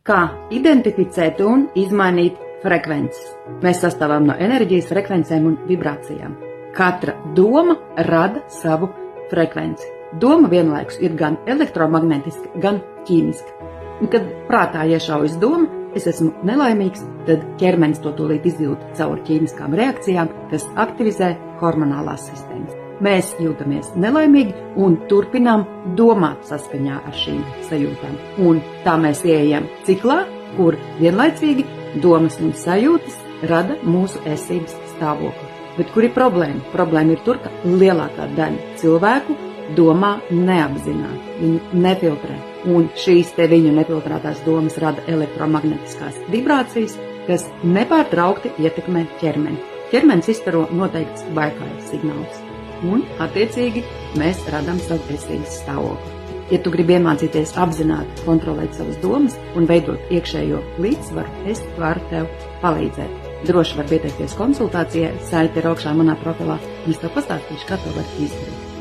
Kā identificēt un izmainīt frekvences? Mēs sastāvam no enerģijas, frekvencēm un vibrācijām. Katra doma rada savu frekvenci. Doma vienlaikus ir gan elektromagnetiska, gan ķīmiska. Un, kad prātā iešaujas doma, es esmu nelaimīgs, tad ķermenis to tūlīt izjūt caur ķīmiskām reakcijām, kas aktivizē hormonālās sistēmas. Mēs jūtamies nelaimīgi un turpinām domāt saskaņā ar šīm sajūtām. Un tā mēs ieejam ciklā, kur vienlaicīgi domas un sajūtas rada mūsu esības stāvokli. Bet kur ir problēma? Problēma ir tur, ka lielākā daļa cilvēku domā neapzināti, viņi nefiltrē. Un šīs te viņu nefiltrētās domas rada elektromagnetiskās vibrācijas, kas nepārtraukti ietekmē ķermeni. Ķermenis izstaro noteikts Wi-Fi signālus. Un, attiecīgi, mēs radām savu esības stāvokli. Ja tu gribi iemācīties apzināti kontrolēt savas domas un veidot iekšējo līdzsvaru, es varu tev palīdzēt. Droši var pieteikties konsultācijai, saite ir augšā manā profilā, un es tev pastāstīšu, kā to var izdarīt.